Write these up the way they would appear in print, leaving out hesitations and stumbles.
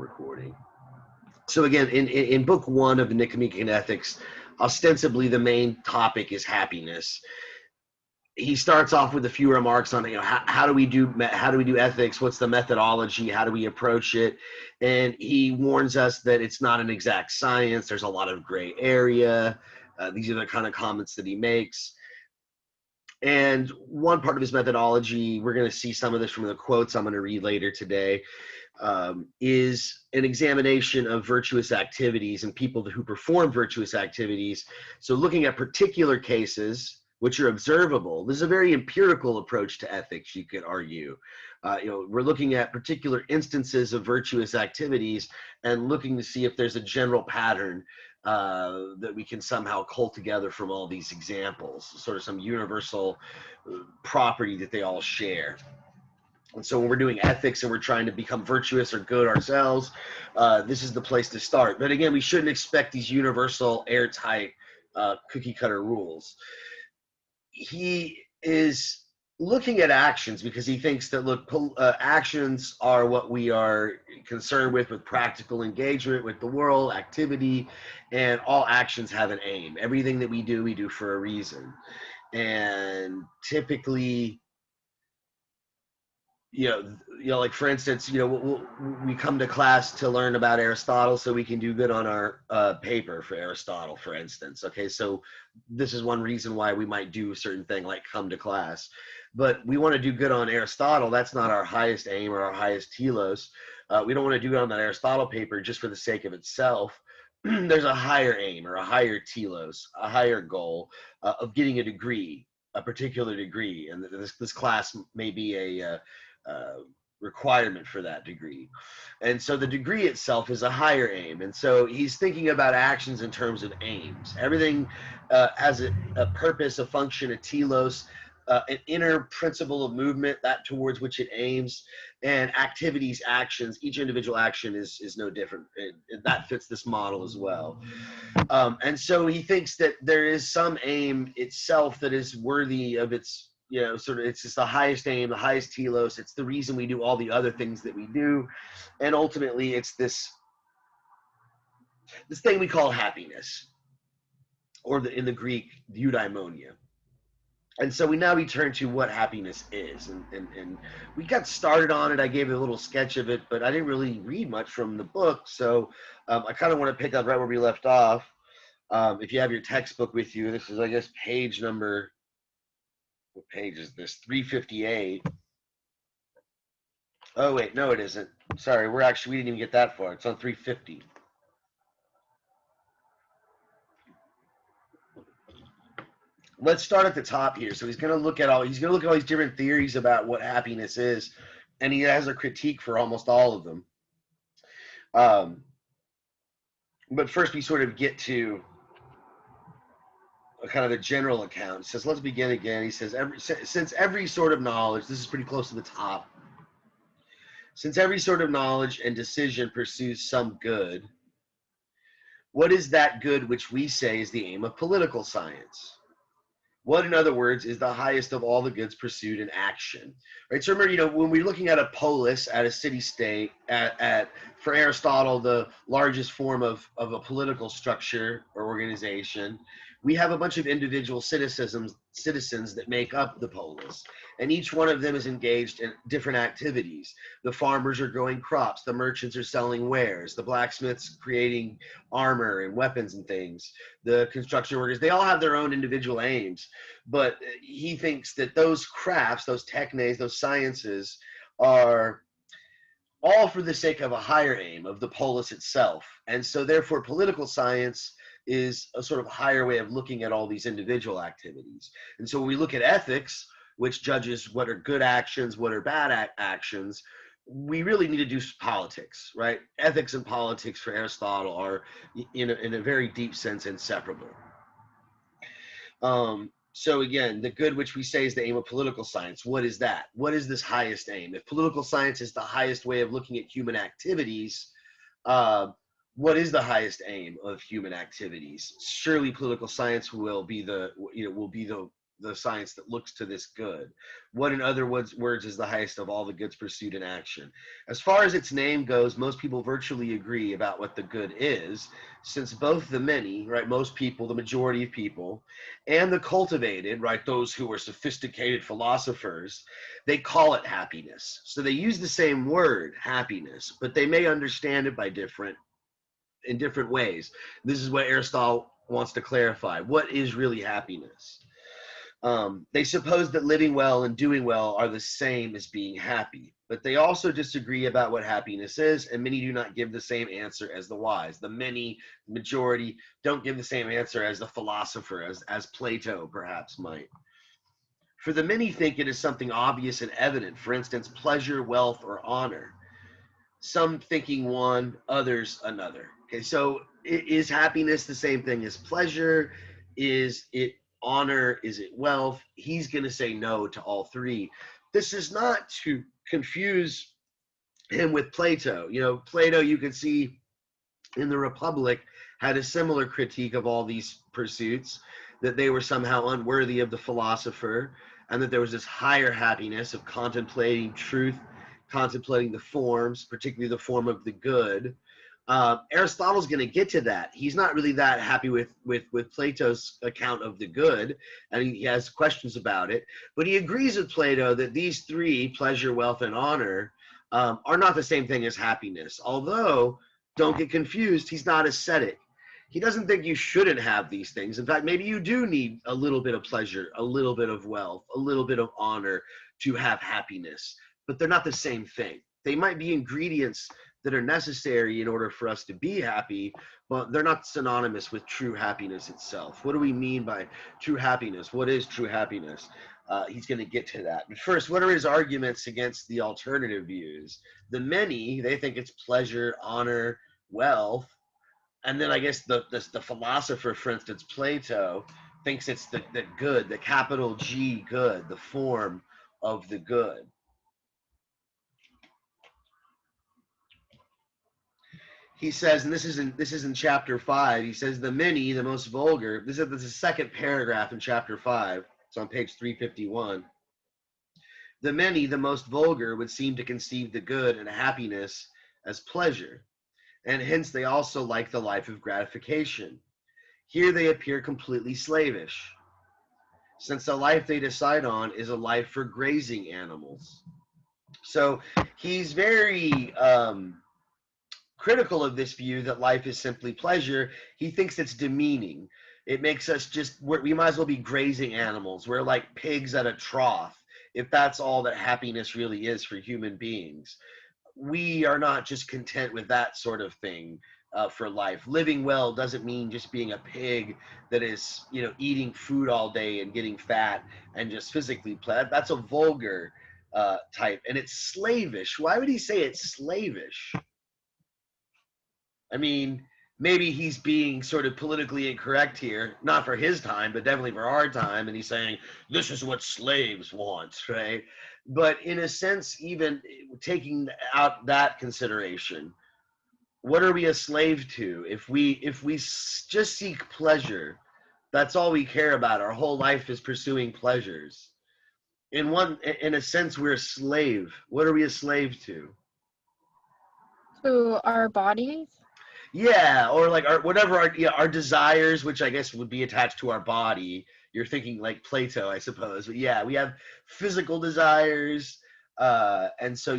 recording. So again, in book 1 of the Nicomachean Ethics, ostensibly the main topic is happiness. He starts off with a few remarks on, how do we do ethics? What's the methodology? How do we approach it? And he warns us that it's not an exact science. There's a lot of gray area. These are the kind of comments that he makes. And one part of his methodology, we're going to see some of this from the quotes I'm going to read later today, is an examination of virtuous activities and people who perform virtuous activities. So looking at particular cases which are observable. This is a very empirical approach to ethics, you could argue. We're looking at particular instances of virtuous activities and looking to see if there's a general pattern that we can somehow cull together from all these examples, sort of some universal property that they all share. And so when we're doing ethics and we're trying to become virtuous or good ourselves, this is the place to start. But again, we shouldn't expect these universal, airtight, cookie-cutter rules. He is looking at actions because he thinks that, look, actions are what we are concerned with practical engagement with the world, activity, and all actions have an aim. Everything that we do for a reason. And typically, like for instance, we come to class to learn about Aristotle so we can do good on our paper for Aristotle, for instance. Okay, so this is one reason why we might do a certain thing like come to class. But we want to do good on Aristotle. That's not our highest aim or our highest telos. We don't want to do good on that Aristotle paper just for the sake of itself. There's a higher aim or a higher telos, a higher goal of getting a degree, a particular degree. And this class may be a requirement for that degree. And so the degree itself is a higher aim. And so he's thinking about actions in terms of aims. Everything has a purpose, a function, a telos, an inner principle of movement, that towards which it aims, and activities, actions. Each individual action is no different. That fits this model as well. And so he thinks that there is some aim itself that is worthy of its, it's just the highest aim, the highest telos. It's the reason we do all the other things that we do. And ultimately, it's this thing we call happiness, or in the Greek, Eudaimonia. And so we turn to what happiness is. And we got started on it. I gave a little sketch of it, but I didn't really read much from the book. So I kind of want to pick up right where we left off. If you have your textbook with you, this is, I guess, page number, what page is this? 358. Oh, wait, no, it isn't. Sorry, we didn't even get that far. It's on 350. Let's start at the top here. So he's going to look at all these different theories about what happiness is, and he has a critique for almost all of them. But first we sort of get to a kind of a general account. He says, let's begin again. He says, since every sort of knowledge, this is pretty close to the top, since every sort of knowledge and decision pursues some good, what is that good which we say is the aim of political science? What, in other words, is the highest of all the goods pursued in action? Right. So remember, when we're looking at a polis, at a city-state, for Aristotle, the largest form of a political structure or organization, we have a bunch of individual citizens that make up the polis, and each one of them is engaged in different activities. The farmers are growing crops, the merchants are selling wares, the blacksmiths creating armor and weapons and things, the construction workers, they all have their own individual aims. But he thinks that those crafts, those technes, those sciences are all for the sake of a higher aim of the polis itself. And so therefore political science is a sort of higher way of looking at all these individual activities. And so when we look at ethics, which judges what are good actions, what are bad actions, we really need to do politics, right? Ethics and politics for Aristotle are, in a very deep sense, inseparable. So again, the good which we say is the aim of political science. What is that? What is this highest aim? If political science is the highest way of looking at human activities, what is the highest aim of human activities? Surely political science will be the the science that looks to this good. What, in other words, is the highest of all the goods pursued in action? As far as its name goes, most people virtually agree about what the good is, since both the many, right, most people, the majority of people, and the cultivated, right, those who are sophisticated philosophers, they call it happiness. So they use the same word, happiness, but they may understand it in different ways. This is what Aristotle wants to clarify. What is really happiness? They suppose that living well and doing well are the same as being happy, but they also disagree about what happiness is, and many do not give the same answer as the wise. The many, majority, don't give the same answer as the philosopher, as Plato perhaps might. For the many think it is something obvious and evident, for instance, pleasure, wealth, or honor. Some thinking one, others another. Okay, so is happiness the same thing as pleasure? Is it honor? Is it wealth? He's going to say no to all three. This is not to confuse him with Plato. You know, Plato, you can see in the Republic, had a similar critique of all these pursuits, that they were somehow unworthy of the philosopher, and that there was this higher happiness of contemplating truth, contemplating the forms, particularly the form of the good. Aristotle's going to get to that. He's not really that happy with Plato's account of the good, and he has questions about it. But he agrees with Plato that these three, pleasure, wealth, and honor, are not the same thing as happiness. Although, don't get confused, he's not ascetic. He doesn't think you shouldn't have these things. In fact, maybe you do need a little bit of pleasure, a little bit of wealth, a little bit of honor to have happiness. But they're not the same thing. They might be ingredients that are necessary in order for us to be happy, but they're not synonymous with true happiness itself. What do we mean by true happiness? What is true happiness? He's going to get to that. But first, what are his arguments against the alternative views? The many, they think it's pleasure, honor, wealth. And then I guess the philosopher, for instance, Plato, thinks it's the good, the capital G good, the form of the good. He says, and this is in chapter 5, he says, the many, the most vulgar, this is the second paragraph in chapter 5, it's on page 351. The many, the most vulgar, would seem to conceive the good and happiness as pleasure, and hence they also like the life of gratification. Here they appear completely slavish, since the life they decide on is a life for grazing animals. So he's very critical of this view that life is simply pleasure. He thinks it's demeaning. It makes us we might as well be grazing animals. We're like pigs at a trough, if that's all that happiness really is for human beings. We are not just content with that sort of thing for life. Living well doesn't mean just being a pig that is, eating food all day and getting fat and just physically play. That's a vulgar type, and it's slavish. Why would he say it's slavish? I mean, maybe he's being sort of politically incorrect here, not for his time, but definitely for our time, and he's saying, this is what slaves want, right? But in a sense, even taking out that consideration, what are we a slave to? If we just seek pleasure, that's all we care about. Our whole life is pursuing pleasures. In a sense, we're a slave. What are we a slave to? To our bodies? Yeah, or like our desires, which I guess would be attached to our body. You're thinking like Plato, I suppose. But yeah, we have physical desires, and so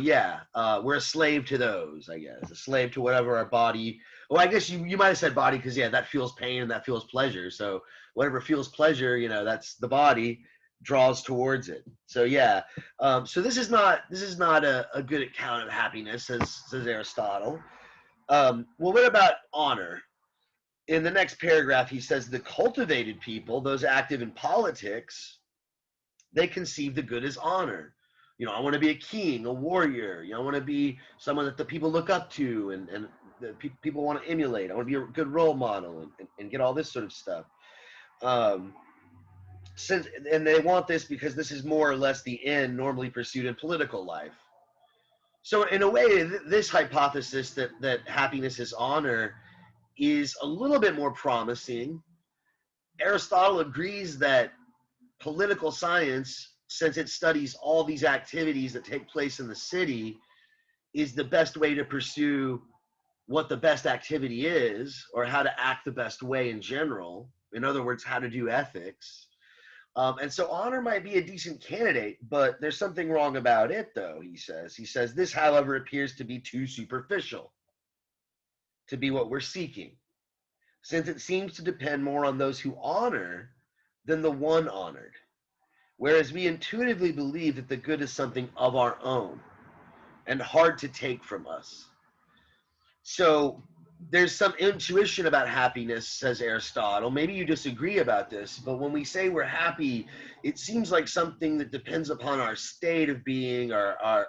we're a slave to those, I guess. A slave to whatever our body. Well, I guess you might have said body because that feels pain and that feels pleasure. So whatever feels pleasure, that's the body draws towards it. So so this is not a good account of happiness, says Aristotle. Well, what about honor? In the next paragraph, he says the cultivated people, those active in politics, they conceive the good as honor. I want to be a king, a warrior. I want to be someone that the people look up to and the people want to emulate. I want to be a good role model and get all this sort of stuff. And they want this because this is more or less the end normally pursued in political life. So in a way, this hypothesis that happiness is honor is a little bit more promising. Aristotle agrees that political science, since it studies all these activities that take place in the city, is the best way to pursue what the best activity is, or how to act the best way in general. In other words, how to do ethics. And so honor might be a decent candidate, but there's something wrong about it, though, he says. He says, this, however, appears to be too superficial to be what we're seeking, since it seems to depend more on those who honor than the one honored, whereas we intuitively believe that the good is something of our own and hard to take from us. So there's some intuition about happiness, says Aristotle. Maybe you disagree about this, but when we say we're happy, it seems like something that depends upon our state of being, our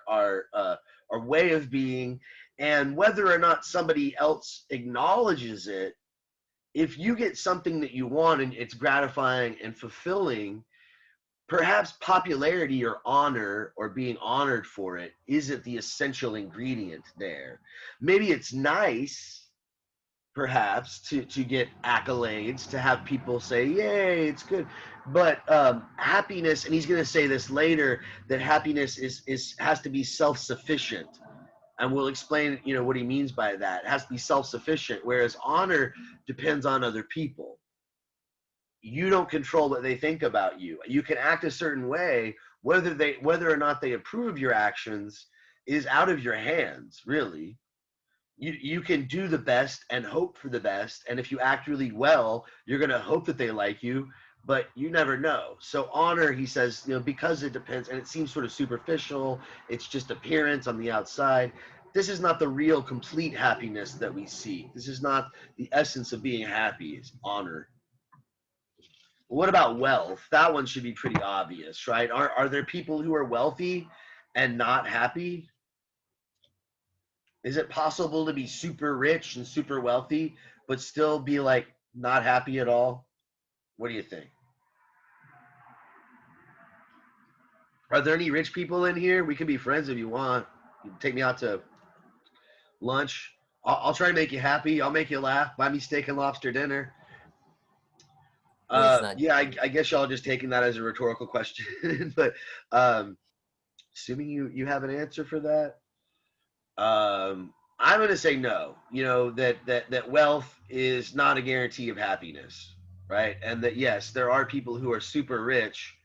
way of being, and whether or not somebody else acknowledges it. If you get something that you want and it's gratifying and fulfilling, perhaps popularity or honor or being honored for it isn't the essential ingredient there. Maybe it's nice, perhaps, to get accolades, to have people say, yay, it's good. But happiness, and he's going to say this later, that happiness has to be self-sufficient. And we'll explain, what he means by that. It has to be self-sufficient, whereas honor depends on other people. You don't control what they think about you. You can act a certain way, whether or not they approve of your actions is out of your hands, really. You can do the best and hope for the best, and if you act really well, you're going to hope that they like you, but you never know. So honor, he says, because it depends, and it seems sort of superficial, it's just appearance on the outside. This is not the real complete happiness that we seek. This is not the essence of being happy. It's honor. What about wealth? That one should be pretty obvious, right? Are there people who are wealthy and not happy? Is it possible to be super rich and super wealthy, but still be like not happy at all? What do you think? Are there any rich people in here? We can be friends if you want. You can take me out to lunch. I'll try to make you happy. I'll make you laugh. Buy me steak and lobster dinner. Yeah, I guess y'all just taking that as a rhetorical question. But assuming you have an answer for that. I'm going to say no. That wealth is not a guarantee of happiness, right? And that, yes, there are people who are super rich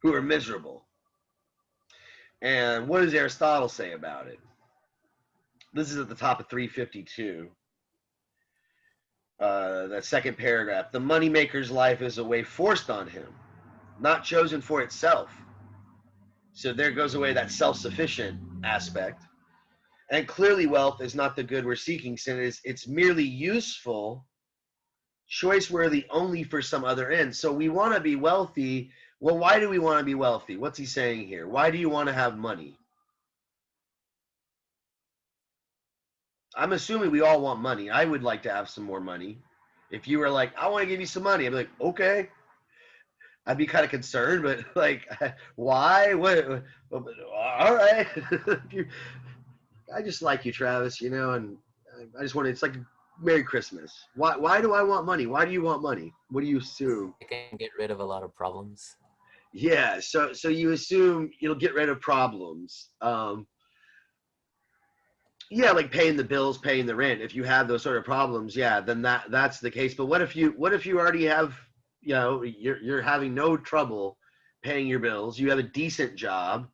who are miserable. And what does Aristotle say about it? This is at the top of 352. That second paragraph. The moneymaker's life is a way forced on him, not chosen for itself. So there goes away that self-sufficient aspect. And clearly wealth is not the good we're seeking, since it's merely useful, choice-worthy only for some other end. So we want to be wealthy. Well, why do we want to be wealthy? What's he saying here? Why do you want to have money? I'm assuming we all want money. I would like to have some more money. If you were like, I want to give you some money, I'd be like, okay. I'd be kind of concerned, but like, why? What? All right. I just like you, Travis, and I just want to, it's like Merry Christmas. Why do I want money? Why do you want money? What do you assume? I can get rid of a lot of problems. Yeah, so you assume you'll get rid of problems. Yeah, like paying the bills, paying the rent. If you have those sort of problems, yeah, then that's the case. But what if you already have, you're having no trouble paying your bills. You have a decent job.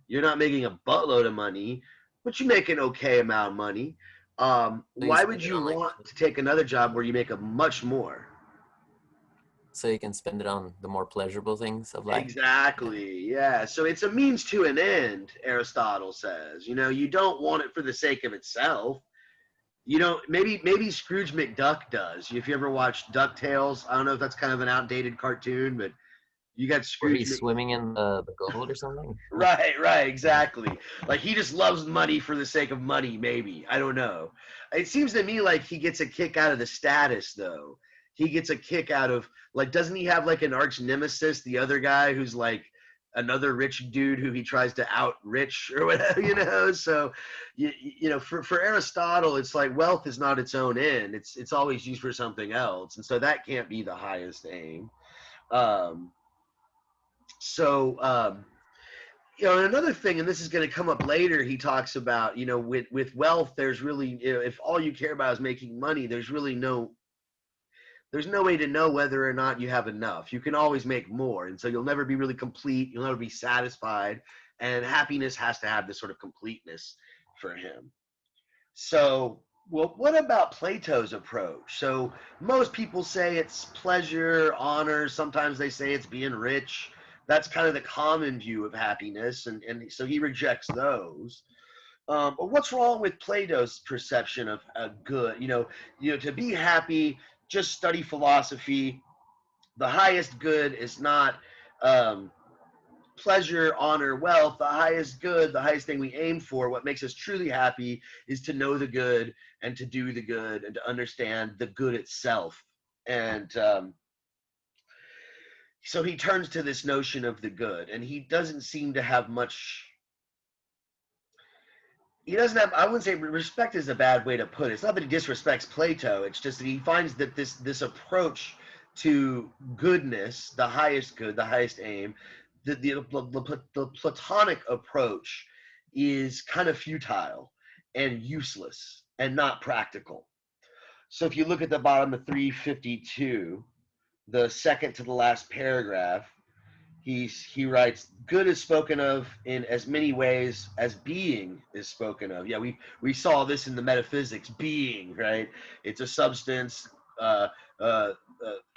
You're not making a buttload of money, but you make an okay amount of money. Why would you want to take another job where you make a much more? So you can spend it on the more pleasurable things of life. Exactly. Yeah. So it's a means to an end, Aristotle says. You don't want it for the sake of itself. Maybe Scrooge McDuck does. If you ever watched DuckTales, I don't know if that's kind of an outdated cartoon, but you got Scrooge. Where he's swimming in the gold or something? Right, exactly. Like he just loves money for the sake of money, maybe. I don't know. It seems to me like he gets a kick out of the status, though. He gets a kick out of, like, doesn't he have like an arch nemesis, the other guy who's like another rich dude who he tries to out rich or whatever, So, for Aristotle, it's like wealth is not its own end. It's always used for something else. And so that can't be the highest aim. So, and another thing, and this is going to come up later, he talks about, with wealth, there's really, if all you care about is making money, there's no way to know whether or not you have enough. You can always make more, and so you'll never be really complete. You'll never be satisfied, and happiness has to have this sort of completeness for him. So, well, what about Plato's approach? So most people say it's pleasure, honor. Sometimes they say it's being rich. That's kind of the common view of happiness, and so he rejects those. But what's wrong with Plato's perception of good? To be happy, just study philosophy. The highest good is not pleasure, honor, wealth. The highest good, the highest thing we aim for, what makes us truly happy, is to know the good and to do the good and to understand the good itself. And so he turns to this notion of the good, and he doesn't seem to have much. He doesn't have, I wouldn't say respect is a bad way to put it. It's not that he disrespects Plato. It's just that he finds that this approach to goodness, the highest good, the highest aim, the Platonic approach is kind of futile and useless and not practical. So if you look at the bottom of 352, the second to the last paragraph, he writes, good is spoken of in as many ways as being is spoken of. Yeah, we saw this in the Metaphysics, being, right? It's a substance,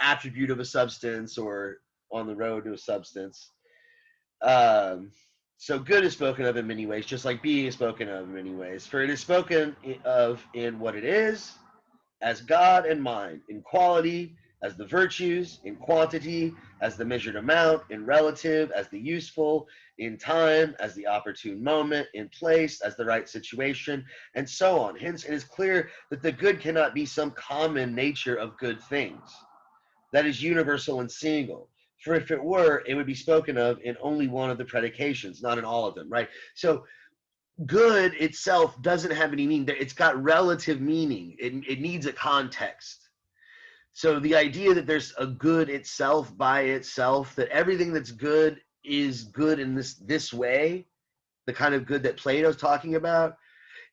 attribute of a substance, or on the road to a substance. So good is spoken of in many ways, just like being is spoken of in many ways. For it is spoken of in what it is, as God and mind, in quality, as the virtues, in quantity, as the measured amount, in relative, as the useful, in time, as the opportune moment, in place, as the right situation, and so on. Hence, it is clear that the good cannot be some common nature of good things that is universal and single. For if it were, it would be spoken of in only one of the predications, not in all of them, right? So good itself doesn't have any meaning. It's got relative meaning. It needs a context. So the idea that there's a good itself by itself, that everything that's good is good in this way, the kind of good that Plato's talking about,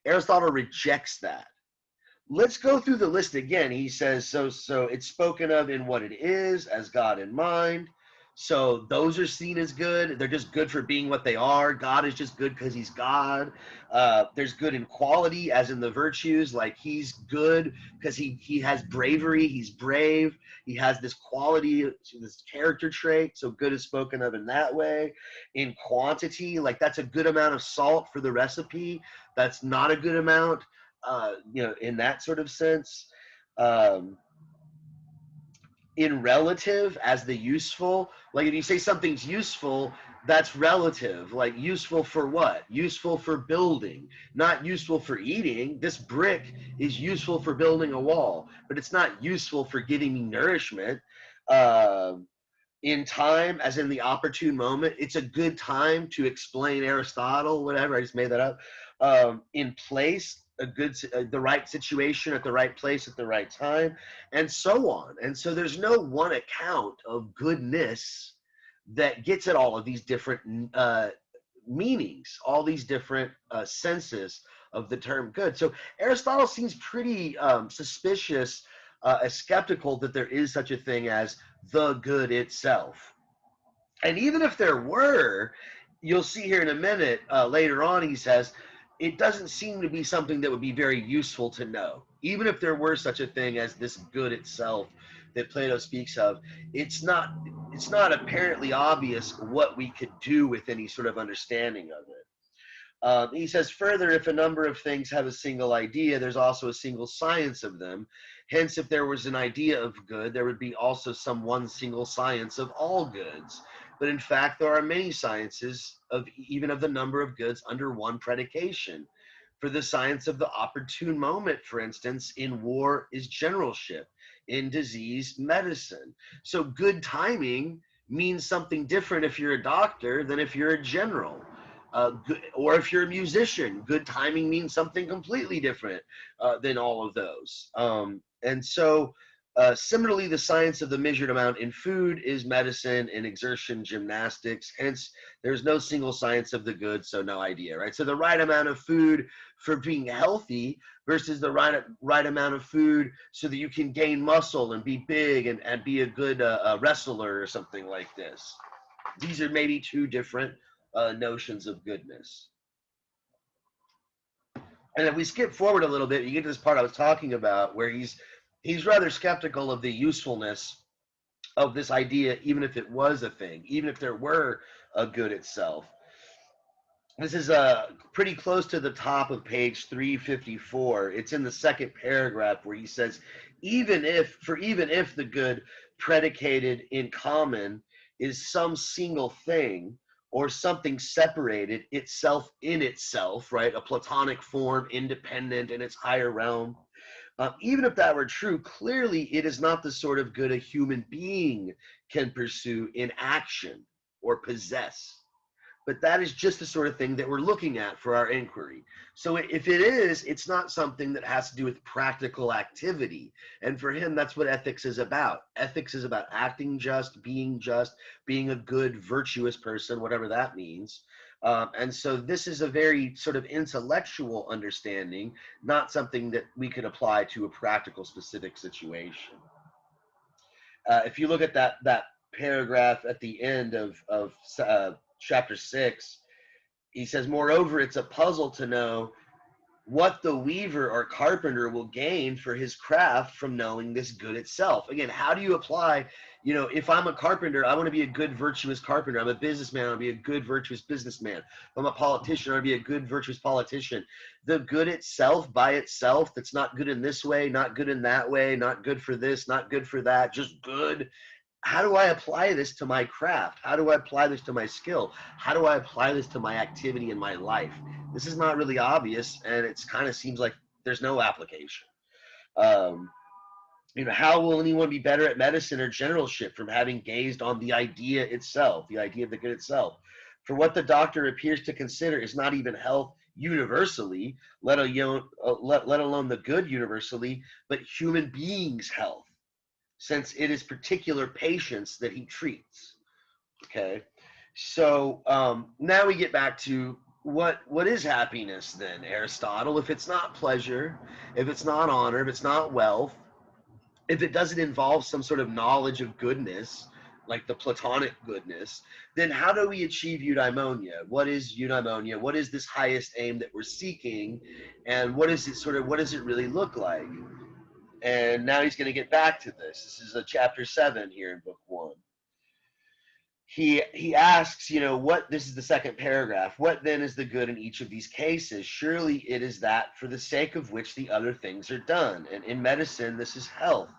Aristotle rejects that. Let's go through the list again. He says, so it's spoken of in what it is, as God in mind. So those are seen as good. They're just good for being what they are. God is just good because he's God. There's good in quality, as in the virtues. Like he's good because he has bravery. He's brave. He has this quality, this character trait. So good is spoken of in that way. In quantity, like that's a good amount of salt for the recipe. That's not a good amount, in that sort of sense. In relative, as the useful, like if you say something's useful, that's relative. Like useful for what? Useful for building, not useful for eating. This brick is useful for building a wall, but it's not useful for giving me nourishment. In time, as in the opportune moment, it's a good time to explain Aristotle, whatever, I just made that up. In place, the right situation at the right place at the right time, and so on. And so there's no one account of goodness that gets at all of these different meanings, all these different senses of the term good. So Aristotle seems pretty suspicious, skeptical that there is such a thing as the good itself. And even if there were, you'll see here in a minute, later on, he says, it doesn't seem to be something that would be very useful to know. Even if there were such a thing as this good itself that Plato speaks of, it's not apparently obvious what we could do with any sort of understanding of it. He says further, if a number of things have a single idea, there's also a single science of them. Hence, if there was an idea of good, there would be also some one single science of all goods. But in fact, there are many sciences of even of the number of goods under one predication. For the science of the opportune moment, for instance, in war is generalship, in disease, medicine. So good timing means something different if you're a doctor than if you're a general. Or if you're a musician, good timing means something completely different than all of those. And so Similarly, the science of the measured amount in food is medicine and exertion gymnastics. Hence, there's no single science of the good, so no idea, right? So the right amount of food for being healthy versus the right amount of food so that you can gain muscle and be big and be a good wrestler or something like this. These are maybe two different notions of goodness. And if we skip forward a little bit, you get to this part I was talking about where he's rather skeptical of the usefulness of this idea, even if it was a thing, even if there were a good itself. This is pretty close to the top of page 354. It's in the second paragraph where he says, even if the good predicated in common is some single thing or something separated itself in itself, right? A Platonic form, independent in its higher realm. Even if that were true, clearly it is not the sort of good a human being can pursue in action or possess. But that is just the sort of thing that we're looking at for our inquiry. So if it is, it's not something that has to do with practical activity. And for him, that's what ethics is about. Ethics is about acting just, being a good, virtuous person, whatever that means. And so this is a very sort of intellectual understanding, not something that we could apply to a practical, specific situation. If you look at that paragraph at the end of chapter 6, he says, moreover, it's a puzzle to know what the weaver or carpenter will gain for his craft from knowing this good itself. Again, how do you apply, if I'm a carpenter, I want to be a good, virtuous carpenter. I'm a businessman, I want to be a good, virtuous businessman. If I'm a politician, I want to be a good, virtuous politician. The good itself, by itself, that's not good in this way, not good in that way, not good for this, not good for that, just good. How do I apply this to my craft? How do I apply this to my skill? How do I apply this to my activity in my life? This is not really obvious, and it kind of seems like there's no application. How will anyone be better at medicine or generalship from having gazed on the idea itself, the idea of the good itself? For what the doctor appears to consider is not even health universally, let alone the good universally, but human beings' health, since it is particular patients that he treats. Okay, so now we get back to what is happiness then, Aristotle? If it's not pleasure, if it's not honor, if it's not wealth, if it doesn't involve some sort of knowledge of goodness, like the Platonic goodness, then how do we achieve eudaimonia? What is eudaimonia? What is this highest aim that we're seeking? And what does it really look like? And now he's going to get back to this. This is chapter 7 here in book 1. He asks, this is the second paragraph, what then is the good in each of these cases? Surely it is that for the sake of which the other things are done. And in medicine, this is health.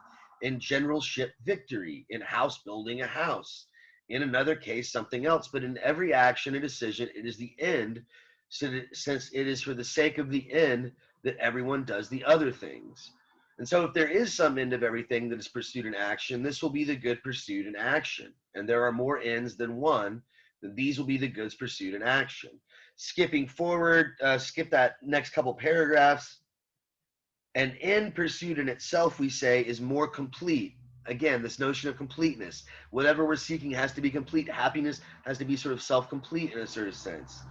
In generalship, victory. In house building, a house. In another case, something else. But in every action and decision, it is the end, since it is for the sake of the end that everyone does the other things. And so if there is some end of everything that is pursued in action, this will be the good pursued in action. And there are more ends than one, then these will be the goods pursued in action. Skipping forward, skip that next couple paragraphs. An end pursued in itself, we say, is more complete. Again, this notion of completeness. Whatever we're seeking has to be complete. Happiness has to be sort of self-complete in a certain sense.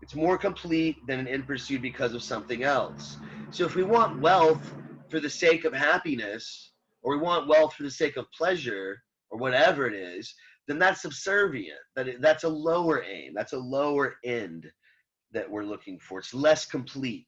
It's more complete than an end pursued because of something else. So if we want wealth for the sake of happiness, or we want wealth for the sake of pleasure, or whatever it is, then that's subservient. That's a lower aim. That's a lower end that we're looking for. It's less complete.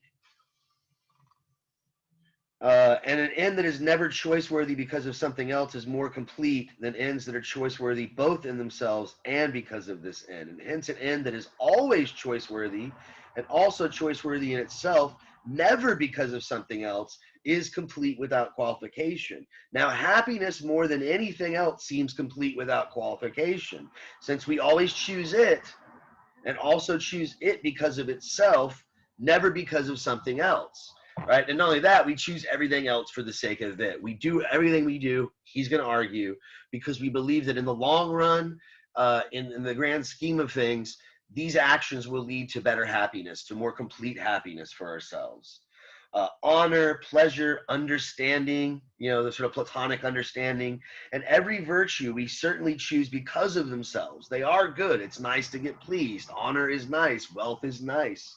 And an end that is never choice-worthy because of something else is more complete than ends that are choice-worthy both in themselves and because of this end. And hence an end that is always choice-worthy and also choice-worthy in itself, never because of something else, is complete without qualification. Now, happiness more than anything else seems complete without qualification. Since we always choose it and also choose it because of itself, never because of something else. Right? And not only that, we choose everything else for the sake of it. We do everything we do, he's going to argue, because we believe that in the long run, in the grand scheme of things, these actions will lead to better happiness, to more complete happiness for ourselves. honor, pleasure, understanding, the sort of Platonic understanding, and every virtue we certainly choose because of themselves. They are good. It's nice to get pleased. Honor is nice. Wealth is nice.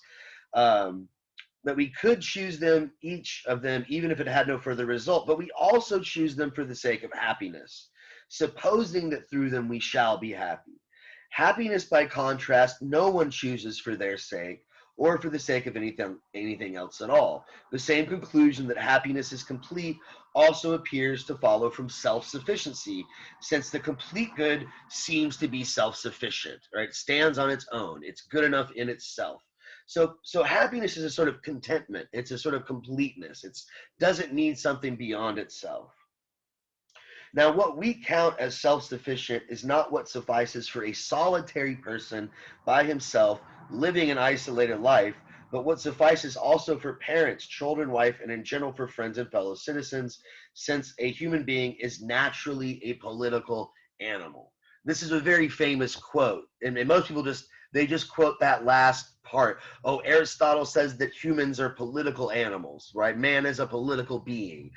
That we could choose them, each of them, even if it had no further result, but we also choose them for the sake of happiness, supposing that through them we shall be happy. Happiness, by contrast, no one chooses for their sake, or for the sake of anything else at all. The same conclusion that happiness is complete also appears to follow from self-sufficiency, since the complete good seems to be self-sufficient, right? It stands on its own. It's good enough in itself. So happiness is a sort of contentment. It's a sort of completeness. It doesn't need something beyond itself. Now, what we count as self-sufficient is not what suffices for a solitary person by himself living an isolated life, but what suffices also for parents, children, wife, and in general for friends and fellow citizens, since a human being is naturally a political animal. This is a very famous quote, and most people just quote that last part. Oh, Aristotle says that humans are political animals, right? Man is a political being.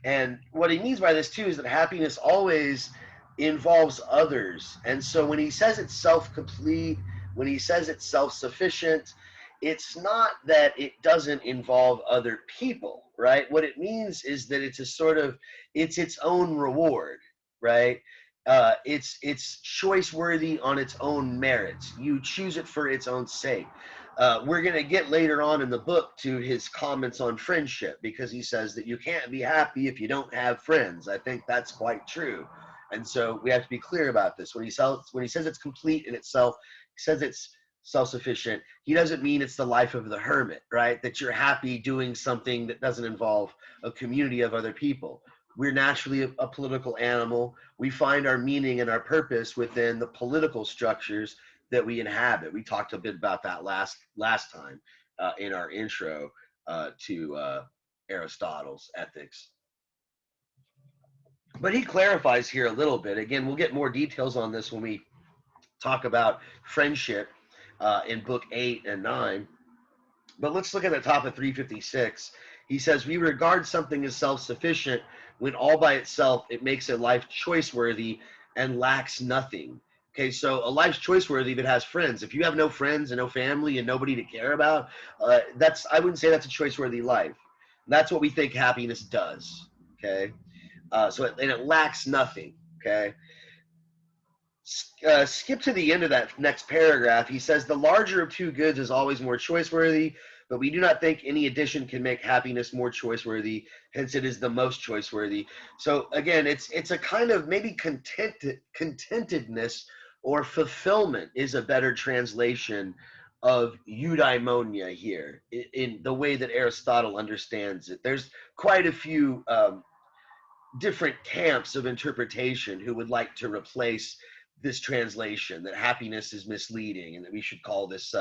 And what he means by this too is that happiness always involves others. And so when he says it's self-complete, when he says it's self-sufficient, it's not that it doesn't involve other people, right? What it means is that it's its own reward, right? It's choice worthy on its own merits. You choose it for its own sake. We're going to get later on in the book to his comments on friendship, because he says that you can't be happy if you don't have friends. I think that's quite true. And so we have to be clear about this. When he says it's complete in itself, he says it's self-sufficient, he doesn't mean it's the life of the hermit, right? That you're happy doing something that doesn't involve a community of other people. We're naturally a political animal. We find our meaning and our purpose within the political structures that we inhabit. We talked a bit about that last time in our intro to Aristotle's Ethics. But he clarifies here a little bit. Again, we'll get more details on this when we talk about friendship in book 8 and 9. But let's look at the top of 356. He says, we regard something as self-sufficient when all by itself it makes a life choice-worthy and lacks nothing. Okay, so a life's choice-worthy if it has friends. If you have no friends and no family and nobody to care about, I wouldn't say that's a choice-worthy life. That's what we think happiness does. Okay, and it lacks nothing. Okay. Skip to the end of that next paragraph. He says, the larger of two goods is always more choice-worthy, but we do not think any addition can make happiness more choice-worthy, hence it is the most choice-worthy. So again, it's a kind of maybe contentedness or fulfillment is a better translation of eudaimonia here, in the way that Aristotle understands it. There's quite a few different camps of interpretation who would like to replace this translation, that happiness is misleading and that we should call this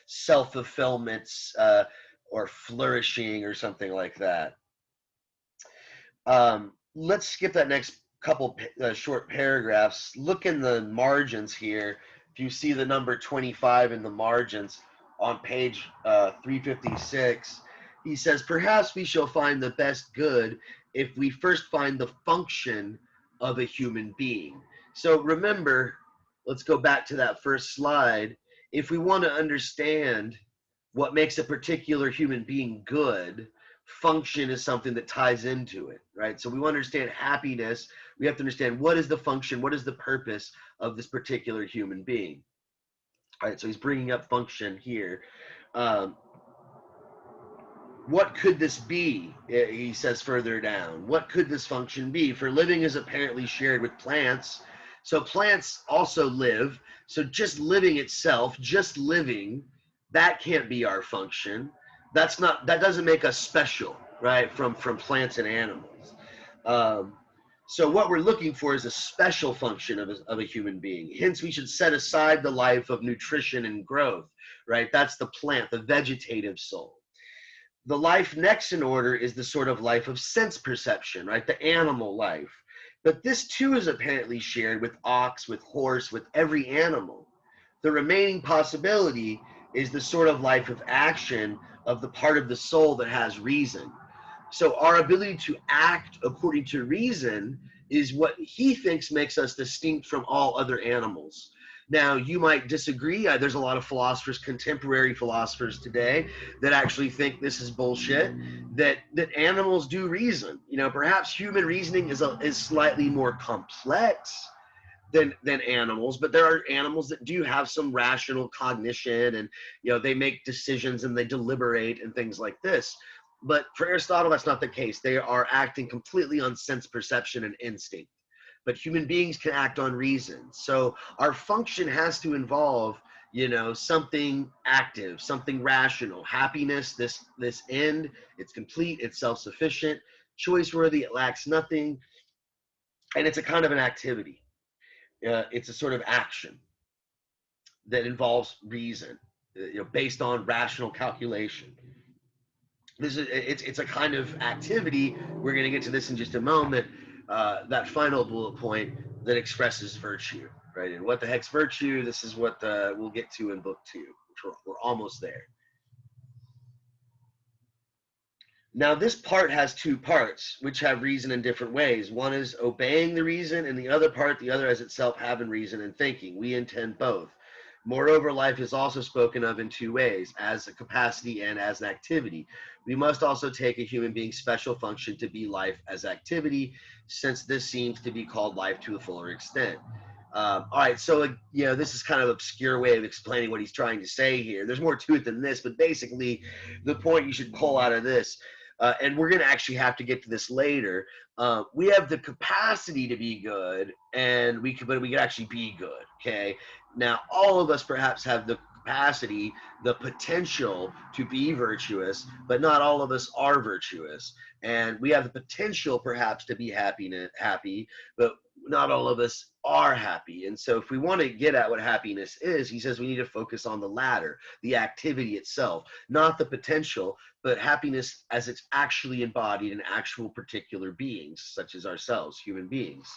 self-fulfillment or flourishing or something like that. Let's skip that next couple short paragraphs. Look in the margins here. If you see the number 25 in the margins on page 356, he says, perhaps we shall find the best good if we first find the function of a human being. So remember, let's go back to that first slide. If we want to understand what makes a particular human being good, function is something that ties into it, right? So we want to understand happiness. We have to understand what is the function, what is the purpose of this particular human being. All right, so he's bringing up function here. What could this be? He says further down. What could this function be? For living is apparently shared with plants. So plants also live. So just living itself, just living, that can't be our function. That doesn't make us special, right? From plants and animals. So what we're looking for is a special function of a human being. Hence, we should set aside the life of nutrition and growth, right? That's the plant, the vegetative soul. The life next in order is the sort of life of sense perception, right? The animal life. But this too is apparently shared with ox, with horse, with every animal. The remaining possibility is the sort of life of action of the part of the soul that has reason. So our ability to act according to reason is what he thinks makes us distinct from all other animals. Now, you might disagree. There's a lot of philosophers, contemporary philosophers today, that actually think this is bullshit, that animals do reason. You know, perhaps human reasoning is slightly more complex than animals, but there are animals that do have some rational cognition, and you know, they make decisions and they deliberate and things like this. But for Aristotle, that's not the case. They are acting completely on sense perception and instinct. But human beings can act on reason. So our function has to involve, you know, something active, something rational. Happiness, this end, it's complete, it's self-sufficient, choice-worthy, it lacks nothing, and it's a kind of an activity. It's a sort of action that involves reason, you know, based on rational calculation. It's a kind of activity. We're going to get to this in just a moment. That final bullet point that expresses virtue, right? And what the heck's virtue? This is what we'll get to in book 2, which we're almost there. Now, this part has 2 parts, which have reason in different ways. One is obeying the reason, and the other as itself having reason and thinking. We intend both. Moreover, life is also spoken of in 2 ways, as a capacity and as an activity. We must also take a human being's special function to be life as activity, since this seems to be called life to a fuller extent. All right, so you know, this is kind of an obscure way of explaining what he's trying to say here. There's more to it than this, but basically the point you should pull out of this, and we're going to actually have to get to this later, we have the capacity to be good, and we can actually be good, okay? Now, all of us perhaps have the capacity, the potential to be virtuous, but not all of us are virtuous. And we have the potential perhaps to be happy, but not all of us are happy. And so if we want to get at what happiness is, he says we need to focus on the latter, the activity itself, not the potential, but happiness as it's actually embodied in actual particular beings, such as ourselves, human beings.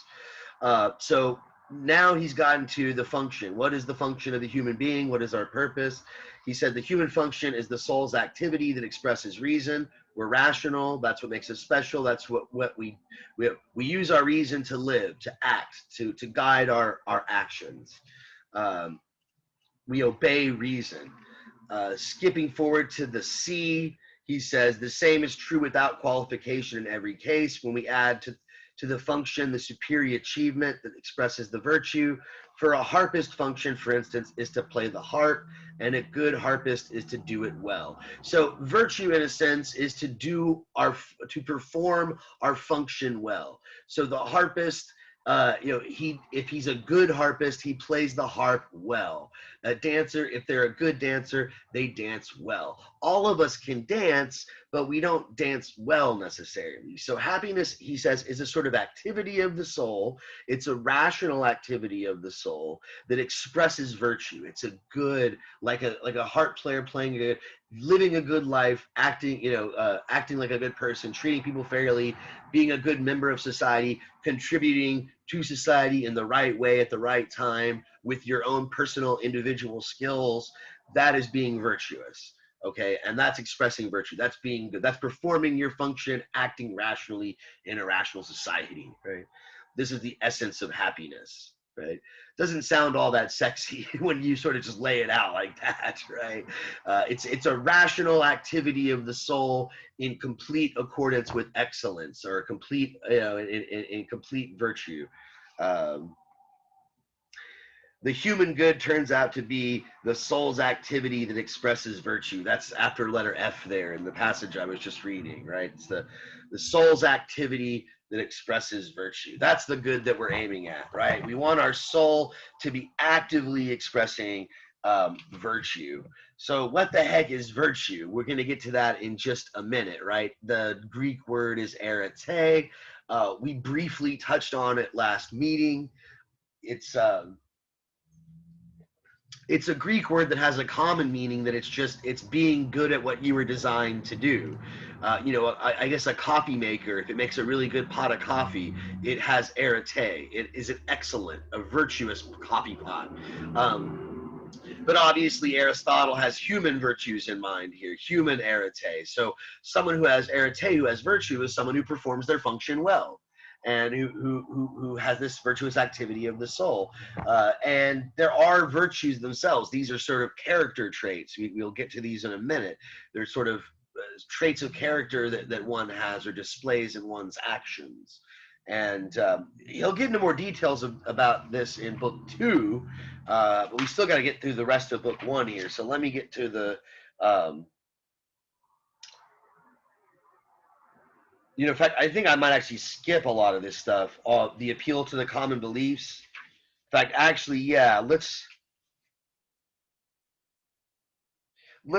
So now he's gotten to the function. What is the function of the human being? What is our purpose? He said the human function is the soul's activity that expresses reason. We're rational. That's what makes us special. That's what we use our reason to live, to act, to guide our actions. We obey reason. Skipping forward to the C, he says the same is true without qualification in every case. When we add to the function the superior achievement that expresses the virtue. For a harpist, function, for instance, is to play the harp, and a good harpist is to do it well. So virtue, in a sense, is to perform our function well. So the harpist, you know, if he's a good harpist, he plays the harp well. A dancer, if they're a good dancer, they dance well. All of us can dance, but we don't dance well necessarily. So happiness, he says, is a sort of activity of the soul. It's a rational activity of the soul that expresses virtue. It's a good, like a harp player playing living a good life, acting like a good person, treating people fairly, being a good member of society, contributing to society in the right way at the right time with your own personal individual skills. That is being virtuous. Okay, and that's expressing virtue. That's being good. That's performing your function, acting rationally in a rational society, right? This is the essence of happiness, right? Doesn't sound all that sexy when you sort of just lay it out like that, right? It's a rational activity of the soul in complete accordance with excellence, or complete, in complete virtue. The human good turns out to be the soul's activity that expresses virtue. That's after letter F there in the passage I was just reading, right? It's the soul's activity that expresses virtue. That's the good that we're aiming at, right? We want our soul to be actively expressing virtue. So what the heck is virtue? We're going to get to that in just a minute, right? The Greek word is arete. We briefly touched on it last meeting. It's a Greek word that has a common meaning, that it's being good at what you were designed to do. I guess a coffee maker, if it makes a really good pot of coffee, it has arete. It is an excellent, a virtuous coffee pot. But obviously Aristotle has human virtues in mind here, human arete. So someone who has arete, who has virtue, is someone who performs their function well, and who has this virtuous activity of the soul. And there are virtues themselves. These are sort of character traits. We'll get to these in a minute. They're sort of traits of character that one has or displays in one's actions. And he'll get into more details about this in book 2, but we still got to get through the rest of book 1 here. So let me get to the, in fact, I think I might actually skip a lot of this stuff. The appeal to the common beliefs. In fact, actually, yeah, let's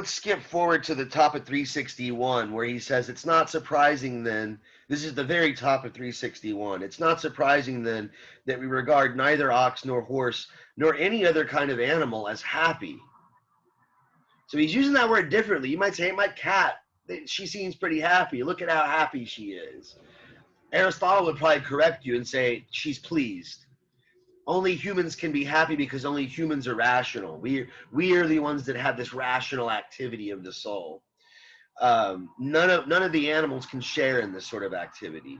skip forward to the top of 361 where he says, it's not surprising then, this is the very top of 361, it's not surprising then that we regard neither ox nor horse nor any other kind of animal as happy. So he's using that word differently. You might say, hey, my cat, she seems pretty happy. Look at how happy she is. Aristotle would probably correct you and say, she's pleased. Only humans can be happy because only humans are rational. We are the ones that have this rational activity of the soul. None of the animals can share in this sort of activity.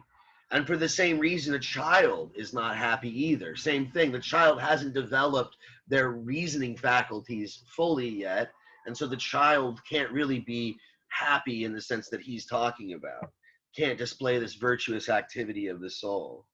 And for the same reason, a child is not happy either. Same thing, the child hasn't developed their reasoning faculties fully yet, and so the child can't really be happy in the sense that he's talking about. Can't display this virtuous activity of the soul.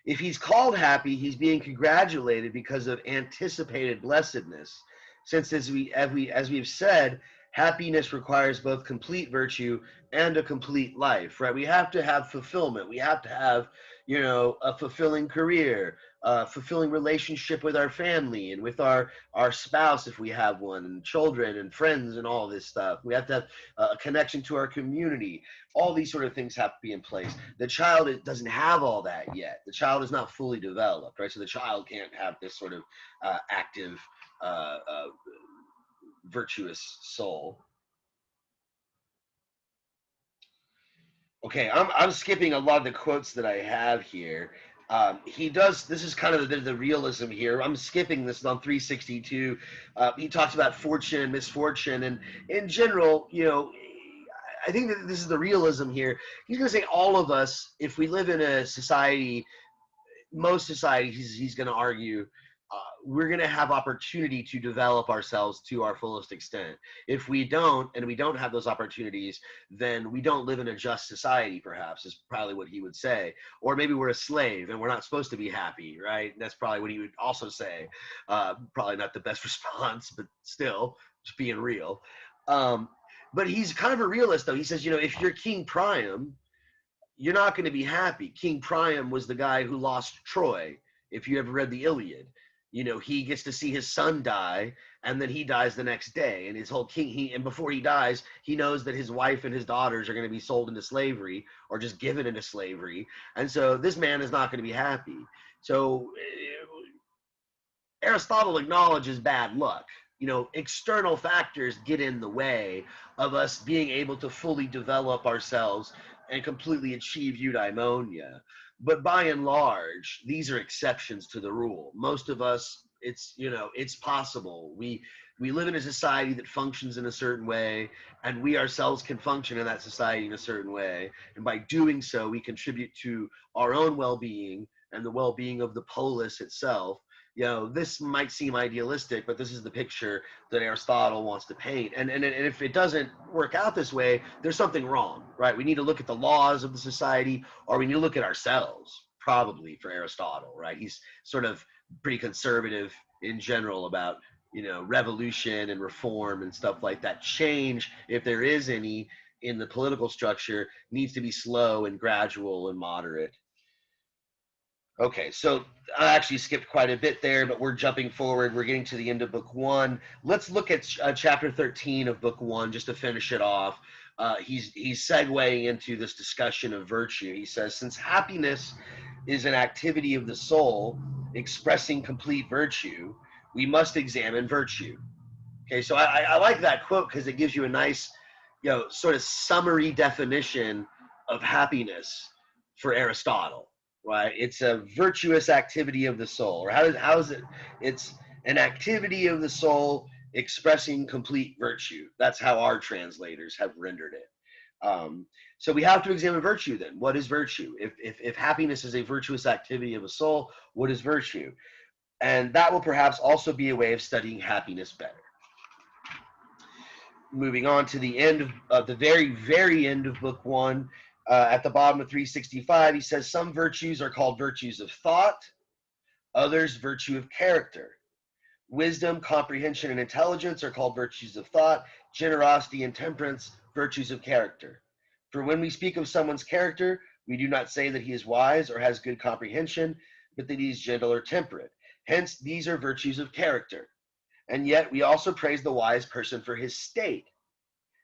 If he's called happy, he's being congratulated because of anticipated blessedness. Since, as we've said, happiness requires both complete virtue and a complete life, right? We have to have fulfillment. We have to have, a fulfilling career, a fulfilling relationship with our family and with our spouse if we have one, and children and friends and all this stuff. We have to have a connection to our community. All these sort of things have to be in place. The child doesn't have all that yet. The child is not fully developed, right? So the child can't have this sort of active, virtuous soul. Okay, I'm skipping a lot of the quotes that I have here. He does, this is kind of the realism here. I'm skipping this on 362. He talks about fortune and misfortune, and in general, I think that this is the realism here. He's going to say all of us, if we live in a society, most societies, he's going to argue, we're going to have opportunity to develop ourselves to our fullest extent. If we don't, and we don't have those opportunities, then we don't live in a just society, perhaps, is probably what he would say. Or maybe we're a slave and we're not supposed to be happy, right? That's probably what he would also say. Probably not the best response, but still, just being real. But he's kind of a realist, though. He says, if you're King Priam, you're not going to be happy. King Priam was the guy who lost Troy, if you ever read the Iliad. He gets to see his son die, and then he dies the next day. And his whole and before he dies, he knows that his wife and his daughters are going to be sold into slavery or just given into slavery. And so this man is not going to be happy. So Aristotle acknowledges bad luck. External factors get in the way of us being able to fully develop ourselves and completely achieve eudaimonia. But by and large, these are exceptions to the rule. Most of us, it's possible. We live in a society that functions in a certain way, and we ourselves can function in that society in a certain way. And by doing so, we contribute to our own well-being and the well-being of the polis itself. This might seem idealistic, but this is the picture that Aristotle wants to paint. And if it doesn't work out this way, there's something wrong, right? We need to look at the laws of the society, or we need to look at ourselves, probably, for Aristotle, right? He's sort of pretty conservative in general about, revolution and reform and stuff like that. Change, if there is any, in the political structure, needs to be slow and gradual and moderate. Okay, so I actually skipped quite a bit there, but we're jumping forward. We're getting to the end of book 1. Let's look at chapter 13 of book 1 just to finish it off. He's segueing into this discussion of virtue. He says, since happiness is an activity of the soul expressing complete virtue, we must examine virtue. Okay, so I like that quote because it gives you a nice, sort of summary definition of happiness for Aristotle. Right, it's a virtuous activity of the soul. Or how is it? It's an activity of the soul expressing complete virtue. That's how our translators have rendered it. So we have to examine virtue then. What is virtue? If happiness is a virtuous activity of a soul, what is virtue? And that will perhaps also be a way of studying happiness better. Moving on to the end of the very end of book 1, at the bottom of 365, he says some virtues are called virtues of thought, others virtue of character. Wisdom, comprehension, and intelligence are called virtues of thought. Generosity and temperance, virtues of character. For when we speak of someone's character, we do not say that he is wise or has good comprehension, but that he is gentle or temperate. Hence, these are virtues of character. And yet, we also praise the wise person for his state.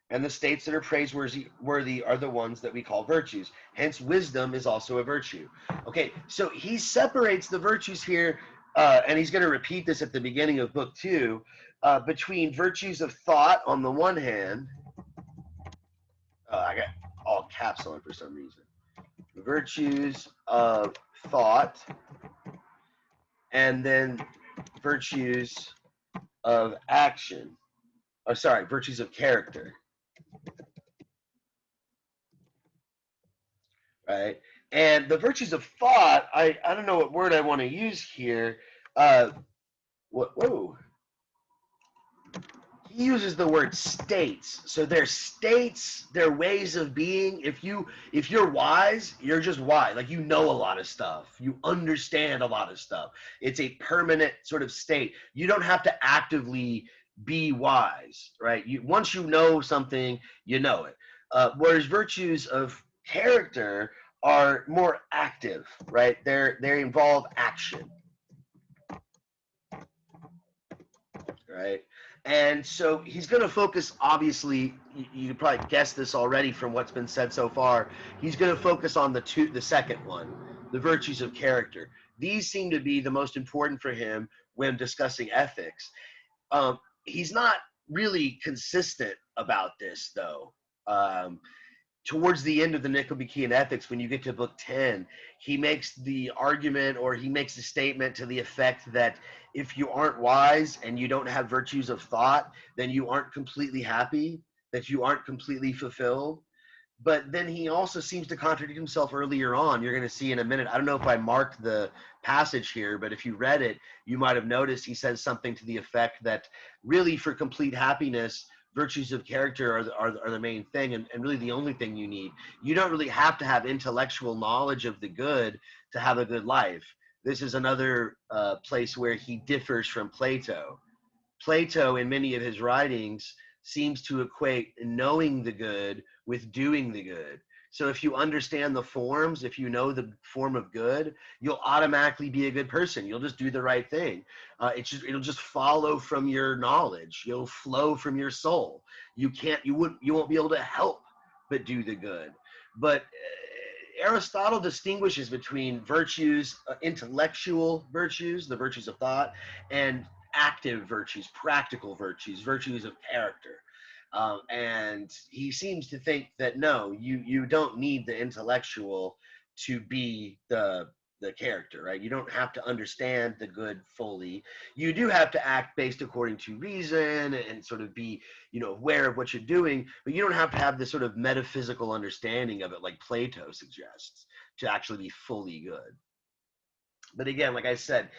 And the states that are praiseworthy are the ones that we call virtues. Hence, wisdom is also a virtue. Okay, so he separates the virtues here, and he's going to repeat this at the beginning of book 2, between virtues of thought on the one hand. I got all caps on for some reason. Virtues of thought, and then virtues of action. Or sorry, virtues of character. Right? And the virtues of thought, I don't know what word I want to use here. Whoa. He uses the word states. So they're states, they're ways of being. If you're wise, you're just wise. Like, you know a lot of stuff. You understand a lot of stuff. It's a permanent sort of state. You don't have to actively be wise, right? Once you know something, you know it. Whereas virtues of character are more active, right? They involve action, right? And so he's going to focus, obviously, you probably guessed this already from what's been said so far. He's going to focus on the second one, the virtues of character. These seem to be the most important for him when discussing ethics. He's not really consistent about this, though. Towards the end of the Nicomachean Ethics, when you get to book 10, he makes the argument, or he makes a statement to the effect that if you aren't wise and you don't have virtues of thought, then you aren't completely happy, that you aren't completely fulfilled. But then he also seems to contradict himself earlier on. You're going to see in a minute. I don't know if I marked the passage here, but if you read it, you might have noticed he says something to the effect that really, for complete happiness, virtues of character are the main thing, and really the only thing you need. You don't really have to have intellectual knowledge of the good to have a good life. This is another place where he differs from Plato. Plato, in many of his writings, seems to equate knowing the good with doing the good. So if you understand the forms, if you know the form of good, you'll automatically be a good person. You'll just do the right thing. It'll just follow from your knowledge. You'll flow from your soul. You won't be able to help but do the good. But Aristotle distinguishes between virtues, intellectual virtues, the virtues of thought, and active virtues, practical virtues, virtues of character. And he seems to think that no, you don't need the intellectual to be the character, right? You don't have to understand the good fully. You do have to act based according to reason and sort of be, aware of what you're doing, but you don't have to have this sort of metaphysical understanding of it like Plato suggests to actually be fully good. But again, like I said,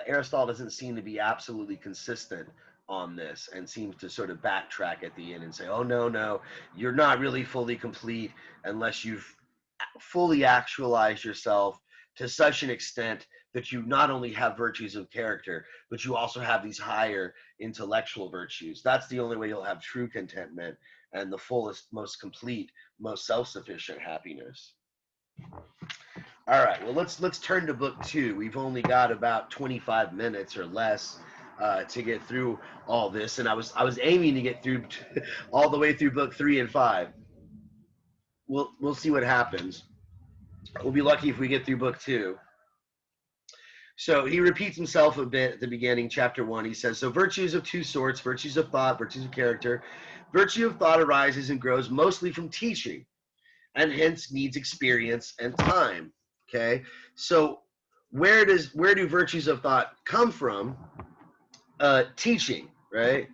Aristotle doesn't seem to be absolutely consistent on this, and seems to sort of backtrack at the end and say, oh, no, you're not really fully complete unless you've fully actualized yourself to such an extent that you not only have virtues of character, but you also have these higher intellectual virtues. That's the only way you'll have true contentment and the fullest, most complete, most self-sufficient happiness. All right, well, let's turn to book 2. We've only got about 25 minutes or less to get through all this, and I was aiming to get through all the way through book 3 and 5. We'll see what happens. We'll be lucky if we get through book 2. So he repeats himself a bit at the beginning, chapter 1. He says, so virtues of two sorts, virtues of thought, virtues of character. Virtue of thought arises and grows mostly from teaching, and hence needs experience and time. Okay, so where do virtues of thought come from? teaching, right?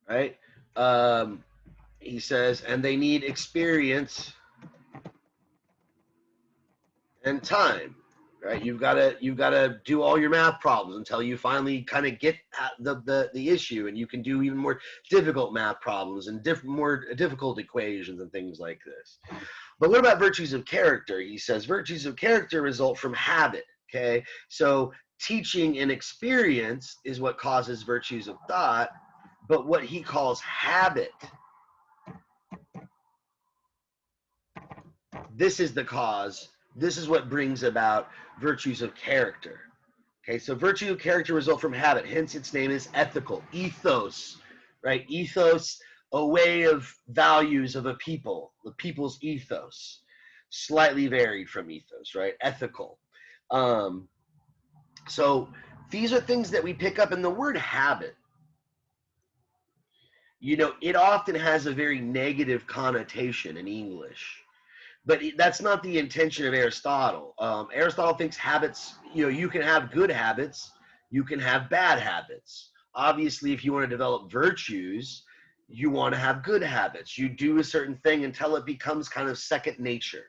Right? He says, and they need experience and time, right? You've got to do all your math problems until you finally kind of get at the issue, and you can do even more difficult math problems and more difficult equations and things like this. But what about virtues of character? He says virtues of character result from habit. Okay, so teaching and experience is what causes virtues of thought, but what he calls habit, this is the cause. This is what brings about virtues of character. Okay, so virtue of character result from habit, hence its name is ethical. Ethos, right? Ethos, a way of values of a people, the people's ethos, slightly varied from ethos, right? Ethical. So these are things that we pick up in the word habit. You know, it often has a very negative connotation in English. But that's not the intention of Aristotle. Aristotle thinks habits, you know, you can have good habits, you can have bad habits. Obviously, if you want to develop virtues, you want to have good habits. You do a certain thing until it becomes kind of second nature.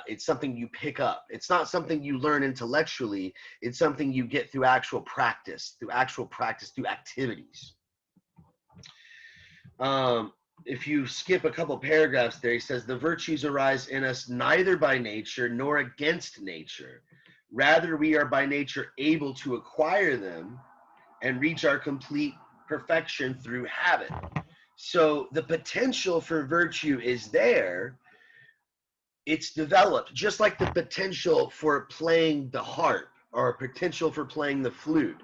It's something you pick up. It's not something you learn intellectually. It's something you get through actual practice, through activities. If you skip a couple paragraphs there, he says, the virtues arise in us neither by nature nor against nature. Rather, we are by nature able to acquire them and reach our complete perfection through habit. So the potential for virtue is there. It's developed, just like the potential for playing the harp or potential for playing the flute.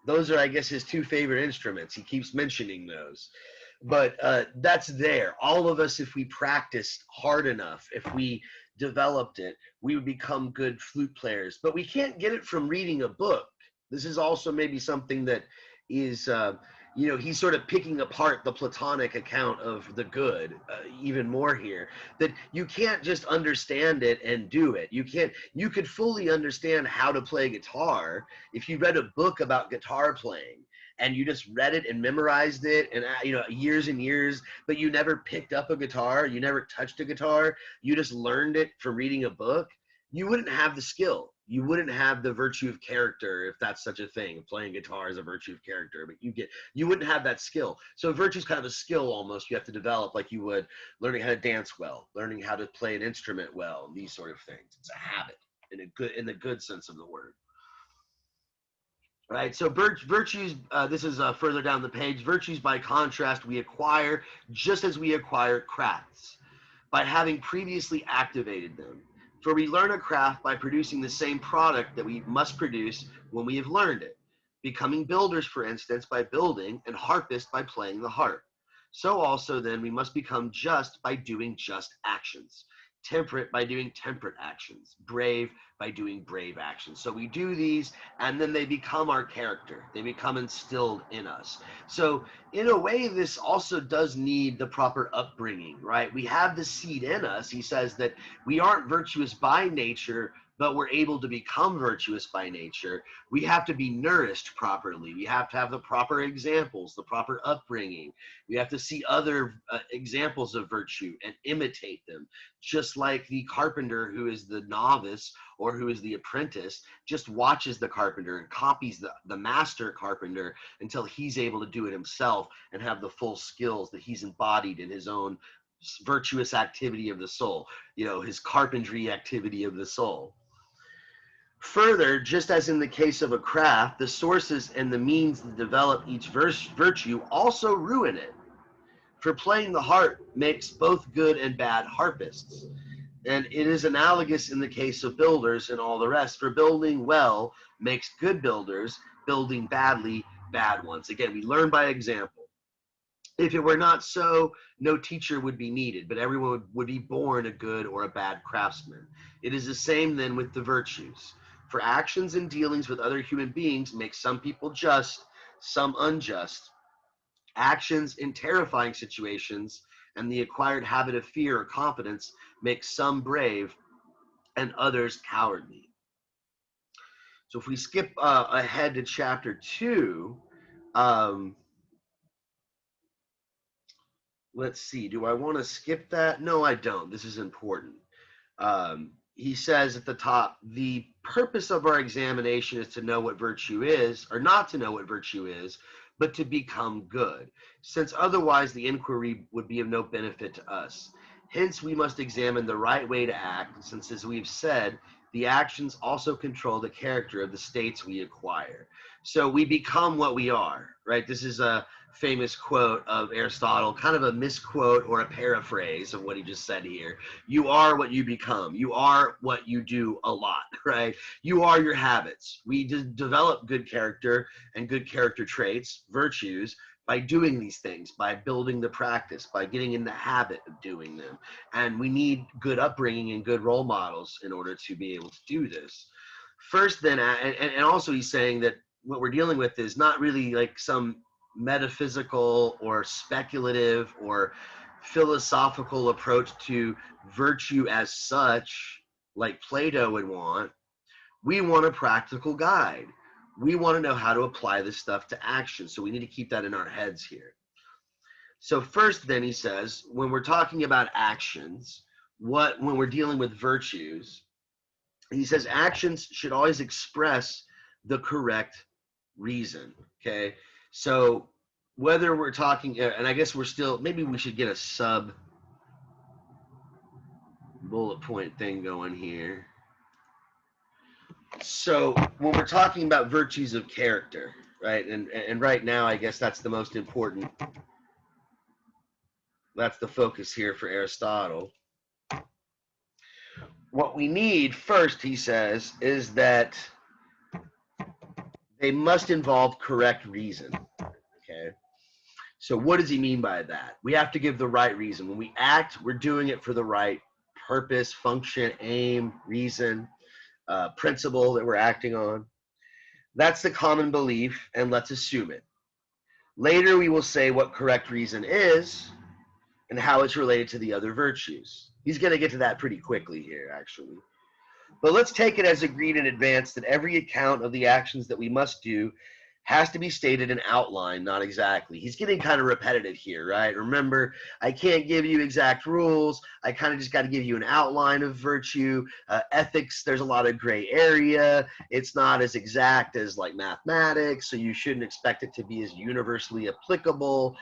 Those are, I guess, his two favorite instruments. He keeps mentioning those. But that's there. All of us, if we practiced hard enough, if we developed it, we would become good flute players. But we can't get it from reading a book. This is also maybe something that is, you know, he's sort of picking apart the Platonic account of the good even more here. That you can't just understand it and do it. You could fully understand how to play guitar if you read a book about guitar playing and you just read it and memorized it and, you know, years and years, but you never picked up a guitar, you never touched a guitar, you just learned it from reading a book, you wouldn't have the skill. You wouldn't have the virtue of character, if that's such a thing. Playing guitar is a virtue of character, but you wouldn't have that skill. So virtue is kind of a skill almost you have to develop, like you would learning how to dance well, learning how to play an instrument well, and these sort of things. It's a habit in the good sense of the word. Right, so virtues, this is further down the page. Virtues, by contrast, we acquire just as we acquire crafts, by having previously activated them. For we learn a craft by producing the same product that we must produce when we have learned it, becoming builders, for instance, by building, and harpists by playing the harp. So also then we must become just by doing just actions, temperate by doing temperate actions, brave by doing brave actions. So we do these and then they become our character. They become instilled in us. So in a way, this also does need the proper upbringing, right? We have the seed in us. He says that we aren't virtuous by nature, but we're able to become virtuous by nature. We have to be nourished properly. We have to have the proper examples, the proper upbringing. We have to see other examples of virtue and imitate them. Just like the carpenter who is the novice or who is the apprentice just watches the carpenter and copies the master carpenter until he's able to do it himself and have the full skills that he's embodied in his own virtuous activity of the soul, you know, his carpentry activity of the soul. Further, just as in the case of a craft, the sources and the means that develop each virtue also ruin it. For playing the harp makes both good and bad harpists. And it is analogous in the case of builders and all the rest. For building well makes good builders, building badly, bad ones. Again, we learn by example. If it were not so, no teacher would be needed, but everyone would be born a good or a bad craftsman. It is the same then with the virtues. For actions and dealings with other human beings make some people just, some unjust. Actions in terrifying situations and the acquired habit of fear or confidence make some brave and others cowardly. So if we skip ahead to chapter 2, let's see, do I want to skip that? No, I don't. This is important. He says at the top, the purpose of our examination is to know what virtue is, or not to know what virtue is, but to become good, since otherwise the inquiry would be of no benefit to us. Hence, we must examine the right way to act, since, as we've said, the actions also control the character of the states we acquire. So we become what we are, right? This is a famous quote of Aristotle, kind of a misquote or a paraphrase of what he just said here. You are what you become. You are what you do a lot, right? You are your habits. We develop good character and good character traits, virtues, by doing these things, by building the practice, by getting in the habit of doing them. And we need good upbringing and good role models in order to be able to do this. First, then, and also he's saying that what we're dealing with is not really like some metaphysical or speculative or philosophical approach to virtue as such, like Plato would want. We want a practical guide. We want to know how to apply this stuff to action. So we need to keep that in our heads here. So first, then, he says, when we're talking about actions, when we're dealing with virtues, he says actions should always express the correct reason. Okay, so whether we're talking, and I guess we're still, maybe we should get a sub bullet point thing going here. So when we're talking about virtues of character, right, and right now I guess that's the most important, that's the focus here for Aristotle. What we need first, he says, is that they must involve correct reason. Okay, so what does he mean by that? We have to give the right reason. When we act, we're doing it for the right purpose, function, aim, reason, principle that we're acting on. That's the common belief, and let's assume it. Later, we will say what correct reason is and how it's related to the other virtues. He's going to get to that pretty quickly here, actually. But let's take it as agreed in advance that every account of the actions that we must do has to be stated in outline, not exactly. He's getting kind of repetitive here, right? Remember, I can't give you exact rules. I kind of just got to give you an outline of virtue. Ethics, there's a lot of gray area. It's not as exact as like mathematics, so you shouldn't expect it to be as universally applicable.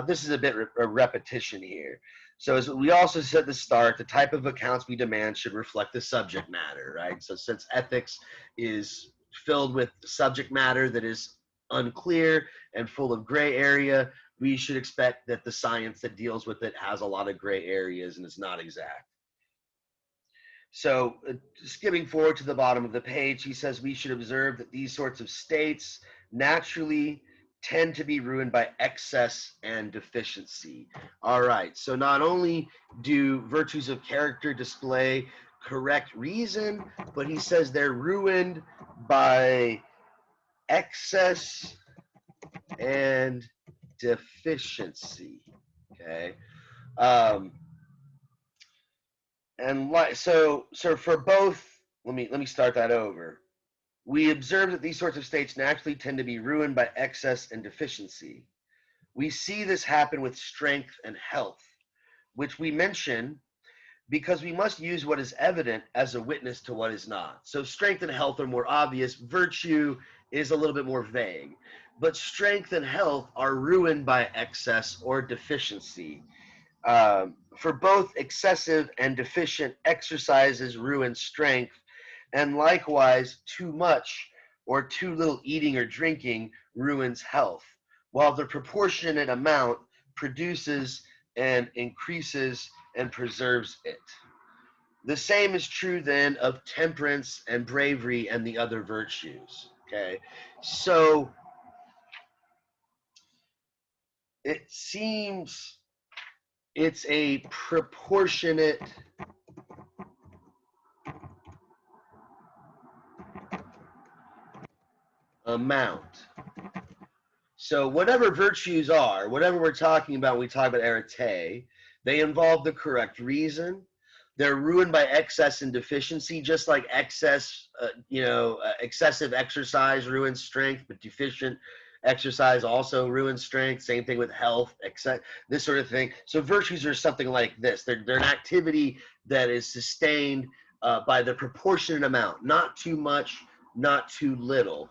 This is a bit of repetition here. So as we also said at the start, the type of accounts we demand should reflect the subject matter, right? So since ethics is filled with subject matter that is unclear and full of gray area, we should expect that the science that deals with it has a lot of gray areas and it's not exact. So skipping forward to the bottom of the page, he says we should observe that these sorts of states naturally tend to be ruined by excess and deficiency. All right, so not only do virtues of character display correct reason, but he says they're ruined by excess and deficiency. Okay, and so for both, let me start that over. We observe that these sorts of states naturally tend to be ruined by excess and deficiency. We see this happen with strength and health, which we mention because we must use what is evident as a witness to what is not. So strength and health are more obvious. Virtue is a little bit more vague. But strength and health are ruined by excess or deficiency. For both excessive and deficient exercises ruin strength, and likewise too much or too little eating or drinking ruins health, while the proportionate amount produces and increases and preserves it. The same is true then of temperance and bravery and the other virtues. Okay, so it seems it's a proportionate amount. So whatever virtues are, whatever we're talking about when we talk about arete, they involve the correct reason, They're ruined by excess and deficiency, just like excessive exercise ruins strength, but deficient exercise also ruins strength. Same thing with health, this sort of thing. So virtues are something like this. They're an activity that is sustained by the proportionate amount, not too much, not too little.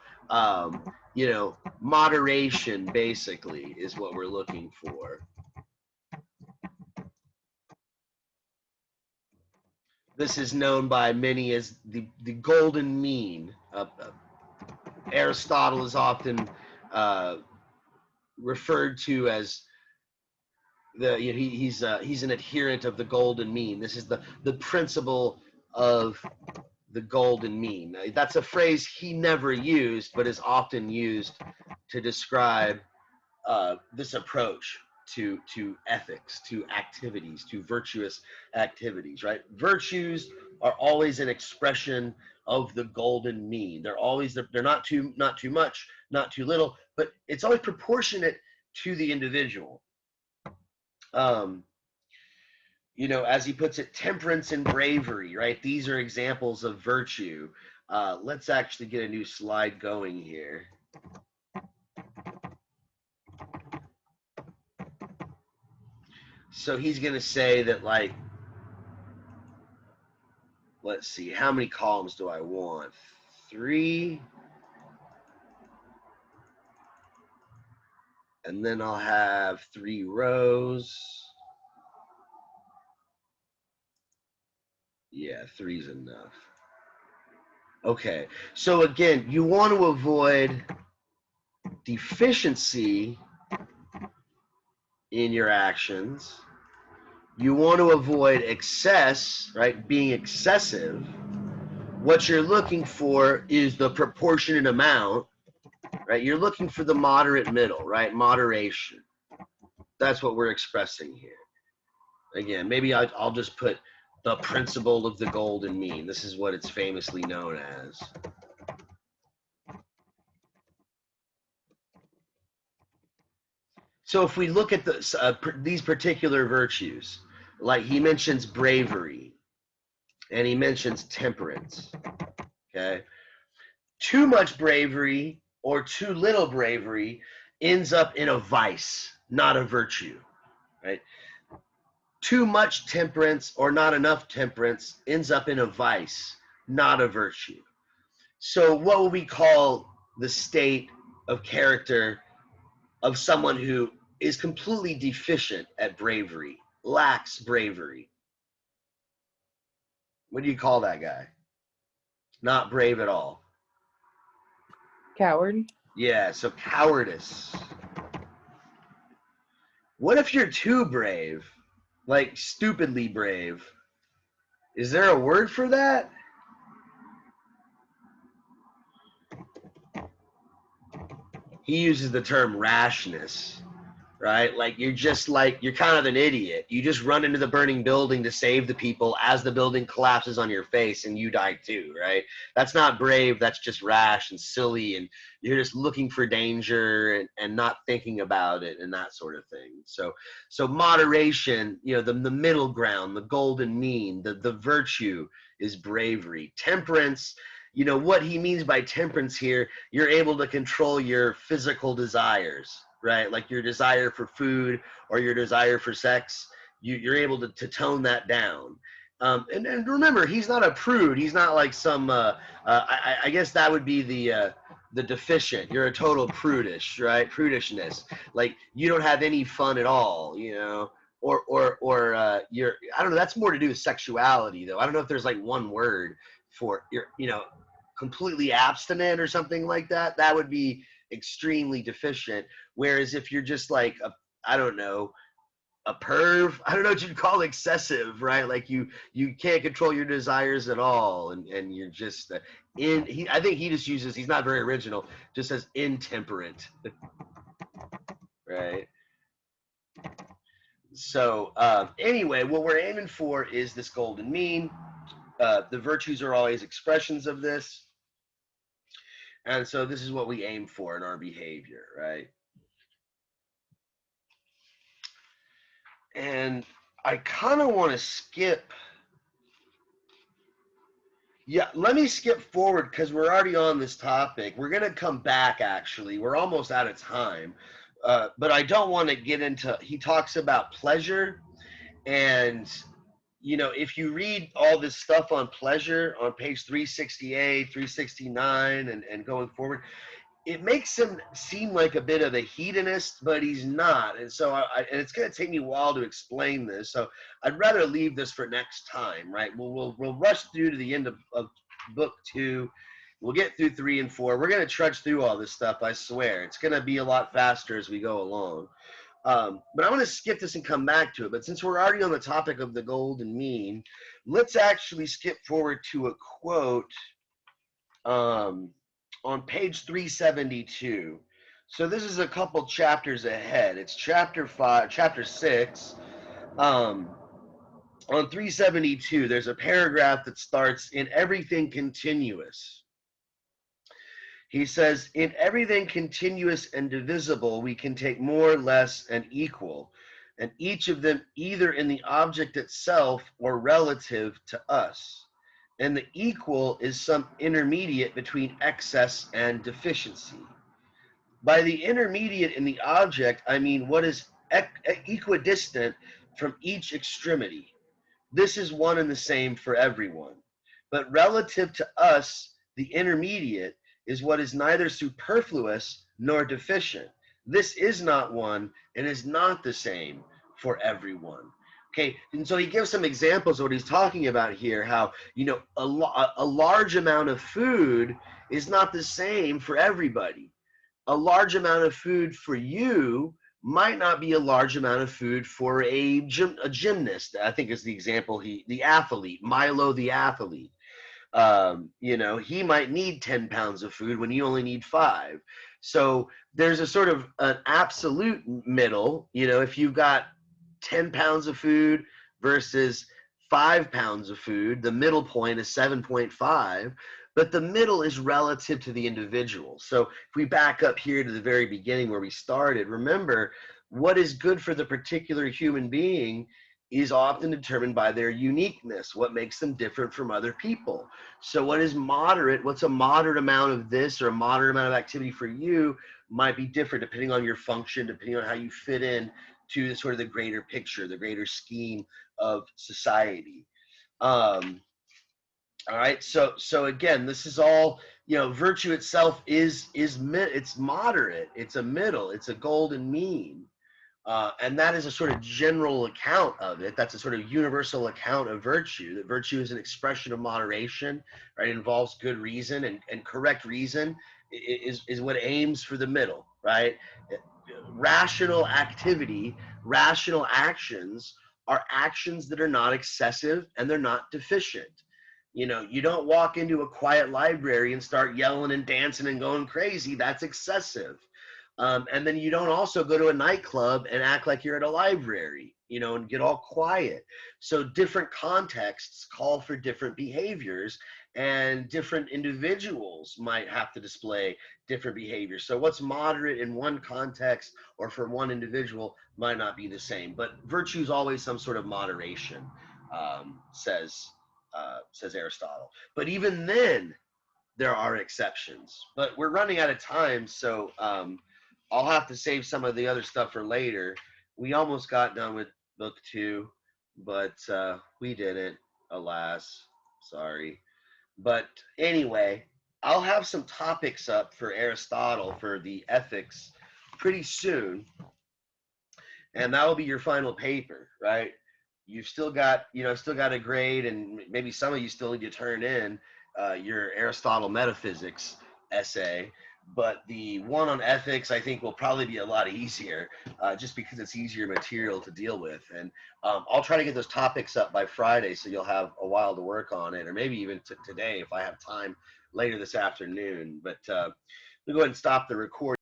Moderation basically is what we're looking for. This is known by many as the golden mean. Aristotle is often referred to as he's an adherent of the golden mean. This is the principle of the golden mean. That's a phrase he never used, but is often used to describe this approach to ethics, to activities, to virtuous activities, right? Virtues are always an expression of the golden mean. They're not too much, not too little, but it's always proportionate to the individual. As he puts it, temperance and bravery, right? These are examples of virtue. Let's actually get a new slide going here. So he's going to say that, like, let's see, how many columns do I want? 3. And then I'll have 3 rows. Yeah, 3's enough. Okay, so again, you want to avoid deficiency in your actions. You want to avoid excess, right? Being excessive. What you're looking for is the proportionate amount, right? You're looking for the moderate middle, right? Moderation. That's what we're expressing here. Again, maybe I'll just put the principle of the golden mean. This is what it's famously known as. So if we look at these particular virtues, like he mentions bravery and he mentions temperance, okay? Too much bravery or too little bravery ends up in a vice, not a virtue, right? Too much temperance or not enough temperance ends up in a vice, not a virtue. So what will we call the state of character of someone who is completely deficient at bravery, lacks bravery? What do you call that guy? Not brave at all. Coward. Yeah, so cowardice. What if you're too brave? Like stupidly brave? Is there a word for that? He uses the term rashness, right? Like you're kind of an idiot. You just run into the burning building to save the people as the building collapses on your face and you die too, right? That's not brave, that's just rash and silly, and you're just looking for danger and not thinking about it and that sort of thing. So moderation, the middle ground, the golden mean, the virtue is bravery. Temperance, what he means by temperance here, you're able to control your physical desires, right? Like your desire for food or your desire for sex, you're able to tone that down. And remember, he's not a prude. He's not like some, I guess that would be the deficient. You're a total prudish, right? Prudishness. Like you don't have any fun at all, or you're, I don't know, that's more to do with sexuality though. I don't know if there's like one word for you're, completely abstinent or something like that. That would be extremely deficient. Whereas if you're just like I don't know, a perv, I don't know what you'd call excessive, right? Like you can't control your desires at all, and you're just I think he just uses, he's not very original, just says intemperate. Right? So anyway, what we're aiming for is this golden mean. The virtues are always expressions of this. And so this is what we aim for in our behavior, right? And I kind of want to skip Yeah, let me skip forward because we're already on this topic. We're going to come back, actually. We're almost out of time. But I don't want to get into, he talks about pleasure. And, you know, if you read all this stuff on pleasure on page 368, 369, and going forward, it makes him seem like a bit of a hedonist, but he's not. And so, and it's going to take me a while to explain this. So I'd rather leave this for next time, right? We'll rush through to the end of book 2. We'll get through 3 and 4. We're going to trudge through all this stuff, I swear. It's going to be a lot faster as we go along. But I'm going to skip this and come back to it. But since we're already on the topic of the golden mean, let's actually skip forward to a quote on page 372. So this is a couple chapters ahead. It's chapter 6. On 372, there's a paragraph that starts, "In everything continuous." He says, "In everything continuous and divisible, we can take more, less, and equal, and each of them either in the object itself or relative to us. And the equal is some intermediate between excess and deficiency. By the intermediate in the object, I mean what is equidistant from each extremity. This is one and the same for everyone. But relative to us, the intermediate is what is neither superfluous nor deficient. This is not one and is not the same for everyone." Okay, and so he gives some examples of what he's talking about here, how, you know, a large amount of food is not the same for everybody. A large amount of food for you might not be a large amount of food for a gymnast. I think is the example, the athlete, Milo the athlete. You know, he might need 10 pounds of food when you only need 5. So there's a sort of an absolute middle. You know, if you've got 10 pounds of food versus 5 pounds of food, the middle point is 7.5, but the middle is relative to the individual. So if we back up here to the very beginning where we started, remember, what is good for the particular human being is often determined by their uniqueness, what makes them different from other people. So what is moderate, what's a moderate amount of this or a moderate amount of activity for you might be different depending on your function, depending on how you fit in to the sort of the greater picture, the greater scheme of society. All right, so again, this is all, you know, virtue itself is it's moderate, it's a middle, it's a golden mean. And that is a sort of general account of it. That's a sort of universal account of virtue, that virtue is an expression of moderation, right? It involves good reason, and correct reason is what aims for the middle, right? Rational activity, rational actions are actions that are not excessive and they're not deficient. You know, you don't walk into a quiet library and start yelling and dancing and going crazy. That's excessive. And then you don't also go to a nightclub and act like you're at a library, you know, and get all quiet. So different contexts call for different behaviors, and different individuals might have to display different behaviors. So what's moderate in one context or for one individual might not be the same. But virtue is always some sort of moderation, says Aristotle. But even then, there are exceptions. But we're running out of time, so I'll have to save some of the other stuff for later. We almost got done with book 2, but we didn't, alas. Sorry. But anyway, I'll have some topics up for Aristotle for the ethics pretty soon, and that'll be your final paper, right? You've still got, you know, still got a grade, and maybe some of you still need to turn in your Aristotle Metaphysics essay. But the one on ethics, I think, will probably be a lot easier, just because it's easier material to deal with. And I'll try to get those topics up by Friday, so you'll have a while to work on it, or maybe even today if I have time later this afternoon. But we'll go ahead and stop the recording.